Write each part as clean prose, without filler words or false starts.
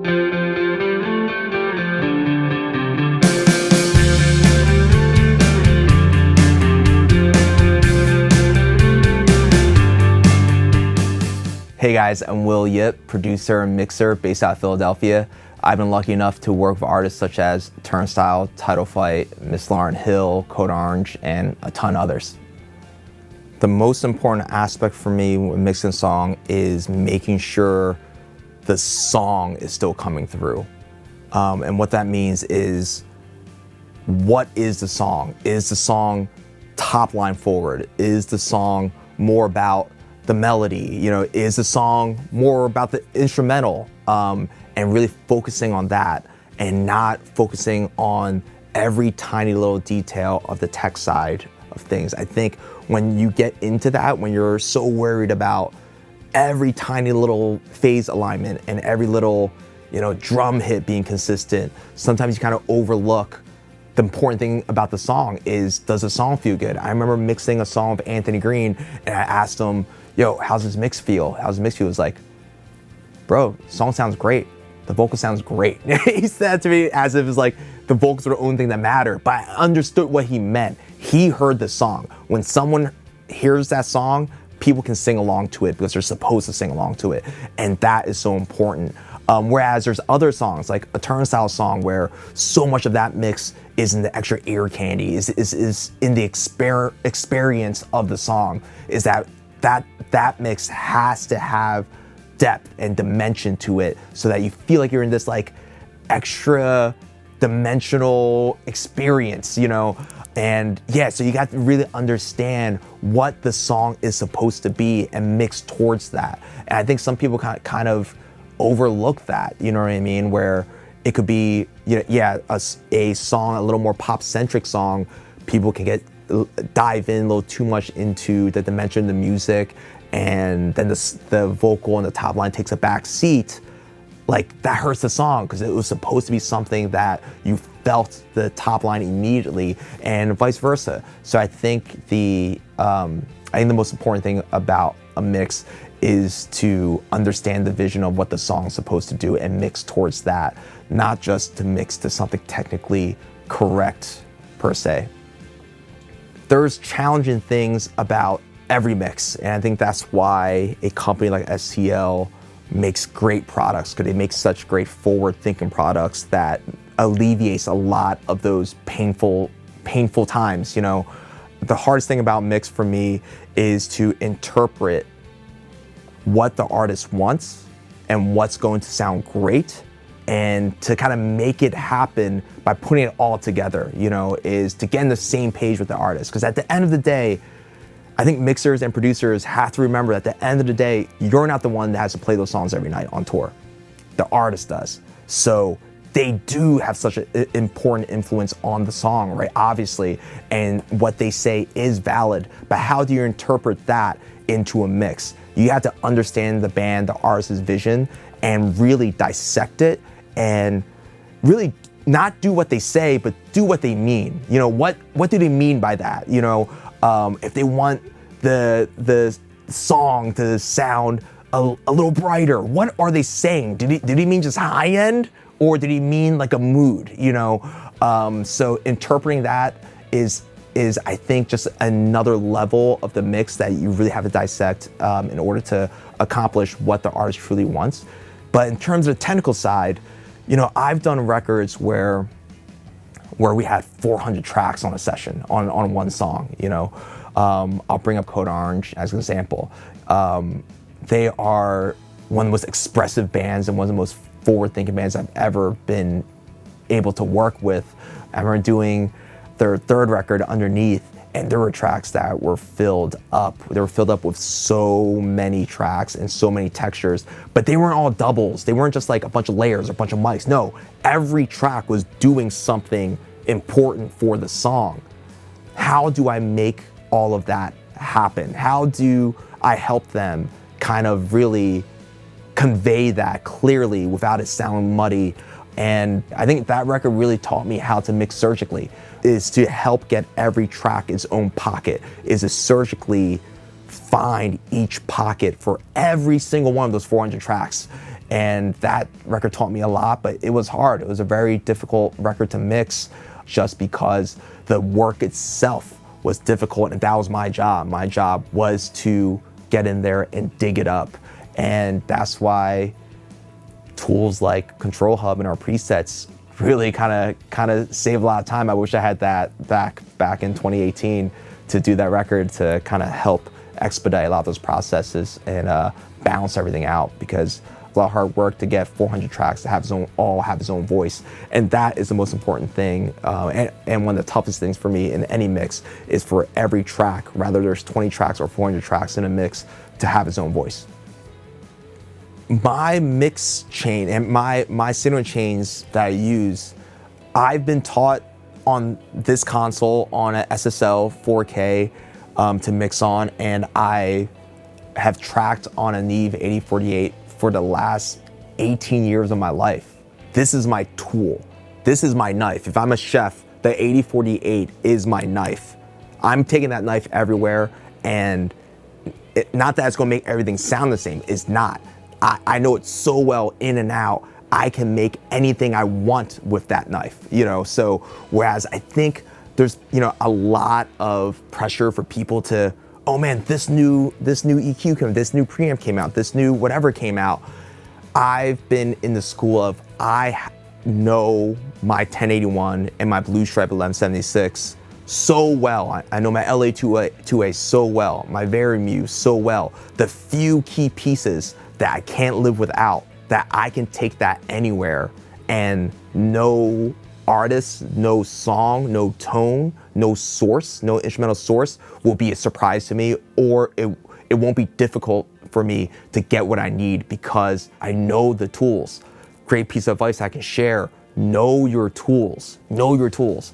Hey guys, I'm Will Yip, producer and mixer based out of Philadelphia. I've been lucky enough to work with artists such as Turnstile, Title Fight, Miss Lauryn Hill, Code Orange, and a ton others. The most important aspect for me when mixing a song is making sure the song is still coming through. And what that means is, what is the song? Is the song top line forward? Is the song more about the melody? Is the song more about the instrumental? And really focusing on that and not focusing on every tiny little detail of the tech side of things. I think when you get into that, when you're so worried about every tiny little phase alignment and every little, drum hit being consistent, sometimes you kind of overlook the important thing about the song is, does the song feel good? I remember mixing a song with Anthony Green and I asked him, how's this mix feel? How's the mix feel? He was like, bro, song sounds great. The vocal sounds great. He said to me as if it's like the vocals are the only thing that matter, but I understood what he meant. He heard the song. When someone hears that song, people can sing along to it because they're supposed to sing along to it. And that is so important. Whereas there's other songs, like a Turnstile song where so much of that mix is in the extra ear candy, is in the experience of the song, is that mix has to have depth and dimension to it so that you feel like you're in this like extra dimensional experience, and so you got to really understand what the song is supposed to be and mix towards that. And I think some people kind of overlook that, you know what I mean, where it could be a song, a little more pop centric song, people can dive in a little too much into the dimension of the music, and then the vocal and the top line takes a back seat. Like, that hurts the song because it was supposed to be something that you felt the top line immediately, and vice versa. So I think the most important thing about a mix is to understand the vision of what the song's supposed to do and mix towards that, not just to mix to something technically correct per se. There's challenging things about every mix, and I think that's why a company like STL makes great products, because they make such great forward-thinking products that alleviates a lot of those painful times. The hardest thing about mix for me is to interpret what the artist wants and what's going to sound great, and to kind of make it happen by putting it all together, is to get on the same page with the artist. Because at the end of the day, I think mixers and producers have to remember that at the end of the day, you're not the one that has to play those songs every night on tour. The artist does. So they do have such an important influence on the song, right? Obviously, and what they say is valid, but how do you interpret that into a mix? You have to understand the band, the artist's vision, and really dissect it, and really not do what they say, but do what they mean. What do they mean by that? If they want the song to sound a little brighter, what are they saying? Did he mean just high end, or did he mean like a mood? So interpreting that is I think just another level of the mix that you really have to dissect in order to accomplish what the artist truly wants. But in terms of the technical side, I've done records where we had 400 tracks on a session on one song. I'll bring up Code Orange as an example. They are one of the most expressive bands and one of the most forward-thinking bands I've ever been able to work with. I remember doing their third record, Underneath, and there were tracks that were filled up. They were filled up with so many tracks and so many textures, but they weren't all doubles. They weren't just like a bunch of layers or a bunch of mics. No, every track was doing something important for the song. How do I make all of that happen? How do I help them kind of really convey that clearly without it sounding muddy? And I think that record really taught me how to mix surgically, is to help get every track its own pocket, is to surgically find each pocket for every single one of those 400 tracks. And that record taught me a lot, but it was hard. It was a very difficult record to mix just because the work itself was difficult, and that was my job. My job was to get in there and dig it up. And that's why tools like ControlHub and our presets really kind of save a lot of time. I wish I had that back in 2018 to do that record to kind of help expedite a lot of those processes and balance everything out, because a lot of hard work to get 400 tracks to have all have its own voice, and that is the most important thing. And one of the toughest things for me in any mix is for every track, rather there's 20 tracks or 400 tracks in a mix, to have its own voice. My mix chain and my signaling chains that I use, I've been taught on this console on an SSL 4K to mix on, and I have tracked on a Neve 8048 for the last 18 years of my life. This is my tool. This is my knife. If I'm a chef, the 8048 is my knife. I'm taking that knife everywhere, and not that it's gonna make everything sound the same, it's not. I know it so well in and out. I can make anything I want with that knife, so whereas I think there's, a lot of pressure for people to, oh man, this new EQ came, this new preamp came out, this new whatever came out. I've been in the school of, I know my 1081 and my Blue Stripe 1176 so well. I know my LA2A so well, my Verimue so well. The few key pieces that I can't live without, that I can take that anywhere, and no artist, no song, no tone, no source, no instrumental source will be a surprise to me, or it won't be difficult for me to get what I need, because I know the tools. Great piece of advice I can share: know your tools. Know your tools.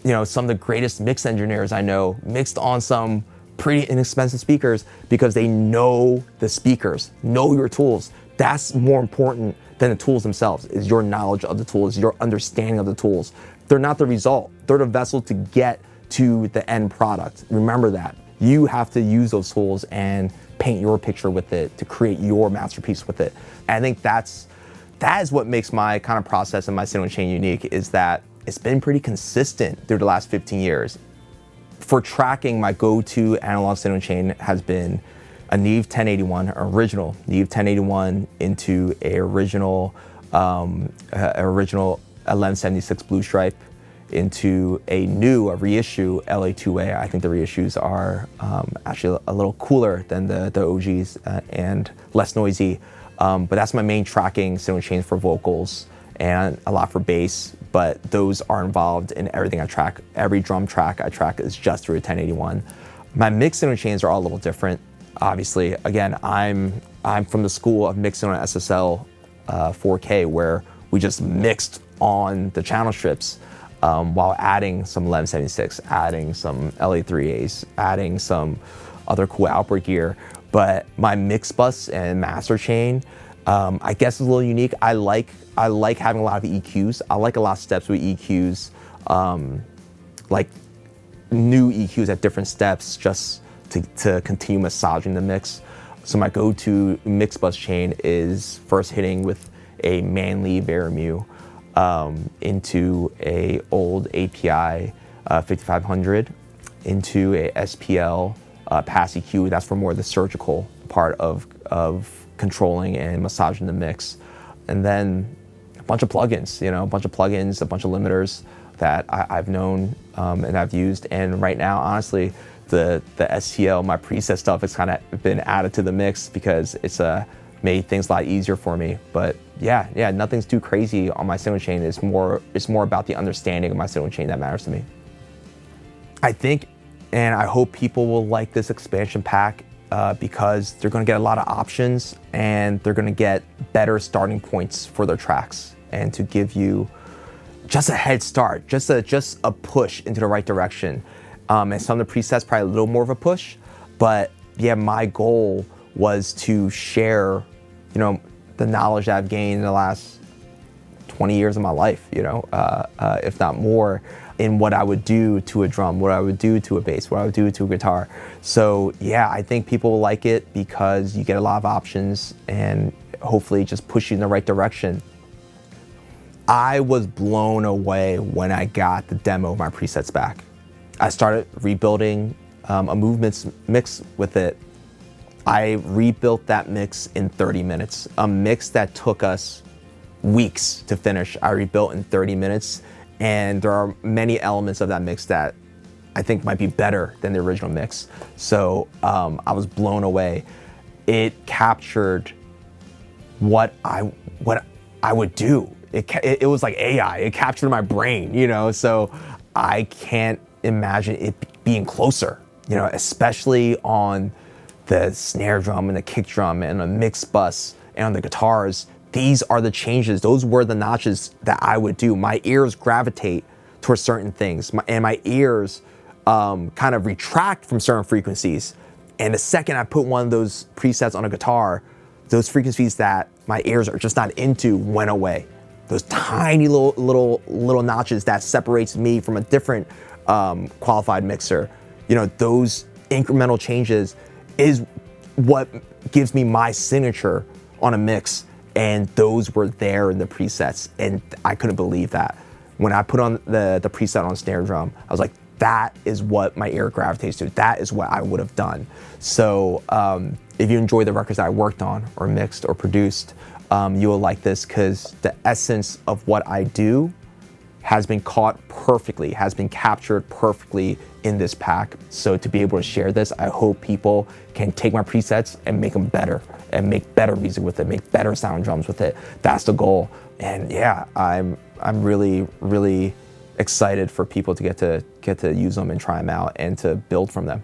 Some of the greatest mix engineers I know mixed on some pretty inexpensive speakers because they know the speakers. Know your tools. That's more important than the tools themselves, is your knowledge of the tools, your understanding of the tools. They're not the result. They're the vessel to get to the end product. Remember that. You have to use those tools and paint your picture with it to create your masterpiece with it. And I think that is what makes my kind of process and my signaling chain unique, is that it's been pretty consistent through the last 15 years. For tracking, my go-to analog signaling chain has been a Neve 1081, original Neve 1081 into a original 1176 Blue Stripe, into a reissue LA2A. I think the reissues are actually a little cooler than the OGs and less noisy. But that's my main tracking signaling chain for vocals, and a lot for bass, but those are involved in everything I track. Every drum track I track is just through a 1081. My mix signaling chains are all a little different. Obviously, again, I'm from the school of mixing on SSL 4K, where we just mixed on the channel strips while adding some 1176, adding some LA3As, adding some other cool outboard gear. But my mix bus and master chain, I guess, is a little unique. I like having a lot of EQs. I like a lot of steps with EQs, like new EQs at different steps, just to continue massaging the mix. So my go-to mix bus chain is first hitting with a Manly Verimue into a old API 5500, into a SPL Pass EQ. That's for more of the surgical part of controlling and massaging the mix. And then a bunch of plugins, a bunch of limiters that I've known and I've used. And right now, honestly, the STL, my preset stuff, has kind of been added to the mix because it's made things a lot easier for me. But yeah, nothing's too crazy on my signaling chain. It's more about the understanding of my signaling chain that matters to me. I think, and I hope people will like this expansion pack because they're going to get a lot of options, and they're going to get better starting points for their tracks, and to give you just a head start, just a push into the right direction. And some of the presets probably a little more of a push, but yeah, my goal was to share, the knowledge that I've gained in the last 20 years of my life, if not more, in what I would do to a drum, what I would do to a bass, what I would do to a guitar. So yeah, I think people will like it because you get a lot of options, and hopefully just push you in the right direction. I was blown away when I got the demo of my presets back. I started rebuilding a movements mix with it. I rebuilt that mix in 30 minutes. A mix that took us weeks to finish, I rebuilt in 30 minutes. And there are many elements of that mix that I think might be better than the original mix. So I was blown away. It captured what I would do. It was like AI. It captured my brain, you know. So I can't imagine it being closer, you know, especially on the snare drum and the kick drum and the mix bus and on the guitars. These are the changes. Those were the notches that I would do. My ears gravitate towards certain things, and my ears kind of retract from certain frequencies. And the second I put one of those presets on a guitar, those frequencies that my ears are just not into went away. Those tiny little notches that separates me from a different qualified mixer. You know, those incremental changes is what gives me my signature on a mix. And those were there in the presets, and I couldn't believe that. When I put on the preset on snare drum, I was like, that is what my ear gravitates to. That is what I would have done. So if you enjoy the records that I worked on or mixed or produced, you will like this, because the essence of what I do has been caught perfectly, has been captured perfectly in this pack. So to be able to share this, I hope people can take my presets and make them better and make better music with it, make better sound drums with it. That's the goal. And yeah, I'm really, really excited for people to get to use them and try them out and to build from them.